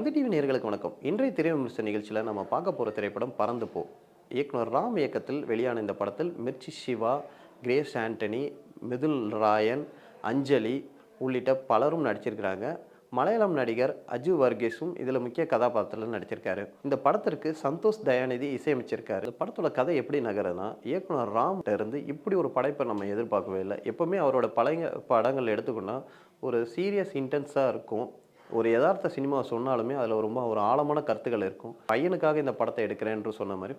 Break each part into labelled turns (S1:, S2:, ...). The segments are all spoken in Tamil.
S1: தந்தி டிவி நேயர்களுக்கு வணக்கம். இன்றைய திரை விமர்சன நிகழ்ச்சியில் நம்ம பார்க்க போகிற திரைப்படம் பறந்து போ. இயக்குனர் ராம் இயக்கத்தில் வெளியான இந்த படத்தில் மிர்ச்சி சிவா, கிரேஸ் ஆண்டனி, மிதுல் ராயன், அஞ்சலி உள்ளிட்ட பலரும் நடிச்சிருக்கிறாங்க. மலையாளம் நடிகர் அஜு வர்கீஸும் இதில் முக்கிய கதாபாத்திரத்தில் நடிச்சிருக்காரு. இந்த படத்திற்கு சந்தோஷ் தயாநிதி இசையமைச்சிருக்காரு. இந்த படத்தோட கதை எப்படி நகருதுன்னா, இயக்குனர் ராம் இருந்து இப்படி ஒரு படைப்பை நம்ம எதிர்பார்க்கவே இல்லை. எப்பவுமே அவரோட பழைய படங்கள் எடுத்துக்கொண்டா ஒரு சீரியஸ் இன்டென்ஸாக இருக்கும். ஒரு யதார்த்த சினிமா சொன்னாலுமே அதில் ரொம்ப ஒரு ஆழமான கருத்துக்கள் இருக்கும். பையனுக்காக இந்த படத்தை எடுக்கிறேன்னு சொன்ன மாதிரி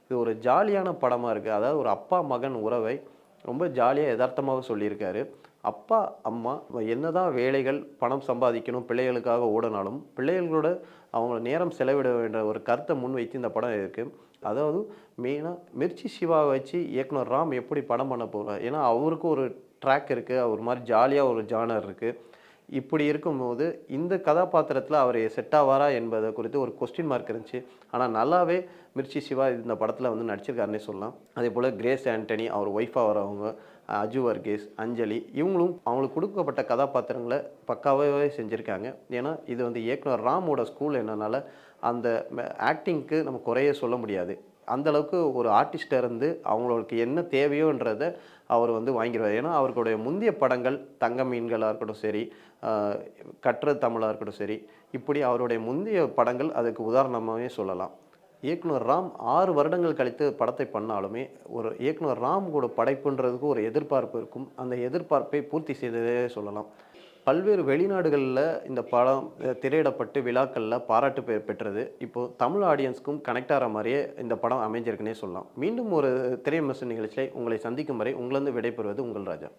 S1: இது ஒரு ஜாலியான படமாக இருக்குது. அதாவது ஒரு அப்பா மகன் உறவை ரொம்ப ஜாலியாக யதார்த்தமாக சொல்லியிருக்காரு. அப்பா அம்மா என்னதான் வேலைகள் பணம் சம்பாதிக்கணும் பிள்ளைகளுக்காக ஓடினாலும் பிள்ளைகளோட அவங்க நேரம் செலவிட வேண்டிய ஒரு கருத்தை முன்வைத்து இந்த படம் இருக்குது. அதாவது மெயினாக மிர்ச்சி சிவாவை வச்சு இயக்குனர் ராம் எப்படி படம் பண்ண போகிறார். ஏன்னா அவருக்கு ஒரு ட்ராக் இருக்குது, ஒரு மாதிரி ஜாலியாக ஒரு ஜானர் இருக்குது. இப்படி இருக்கும்போது இந்த கதாபாத்திரத்தில் அவர் செட் ஆவாரா என்பதை குறித்து ஒரு கொஸ்டின் மார்க் இருந்துச்சு. ஆனால் நல்லாவே மிர்ச்சி சிவா இந்த படத்தில் வந்து நடிச்சிருக்காருன்னே சொல்லலாம். அதே போல் கிரேஸ் ஆண்டனி அவர் ஒய்ஃபாக வரவங்க, அஜு வர்கீஸ், அஞ்சலி இவங்களும் அவங்களுக்கு கொடுக்கப்பட்ட கதாபாத்திரங்களை பக்காவாகவே செஞ்சுருக்காங்க. ஏன்னா இது வந்து இயக்குனர் ராமோட ஸ்கூல் என்னன்னால அந்த ஆக்டிங்க்கு நம்ம குறைய சொல்ல முடியாது. அந்தளவுக்கு ஒரு ஆர்டிஸ்ட்டாக இருந்து அவங்களுக்கு என்ன தேவையோன்றதை அவர் வந்து வாங்கிடுவார். ஏன்னா அவர்களுடைய முந்தைய படங்கள் தங்க மீன்களாக இருக்கட்டும் சரி, கற்றது தமிழாக இருக்கட்டும் சரி, இப்படி அவருடைய முந்தைய படங்கள் அதுக்கு உதாரணமாகவே சொல்லலாம். இயக்குனர் ராம் 6 வருடங்கள் கழித்து படத்தை பண்ணாலுமே ஒரு இயக்குனர் ராம் கூட படைப்புன்றதுக்கு ஒரு எதிர்பார்ப்பு இருக்கும். அந்த எதிர்பார்ப்பை பூர்த்தி செய்ததே சொல்லலாம். பல்வேறு வெளிநாடுகளில் இந்த படம் திரையிடப்பட்டு விழாக்களில் பாராட்டு பெற்றது. இப்போது தமிழ் ஆடியன்ஸ்க்கும் கனெக்ட் ஆகிற மாதிரியே இந்த படம் அமைஞ்சிருக்குன்னே சொல்லலாம். மீண்டும் ஒரு திரை விமர்சன நிகழ்ச்சியை உங்களை சந்திக்கும் வரை உங்களிருந்து விடைபெறுவது உங்கள் ராஜா.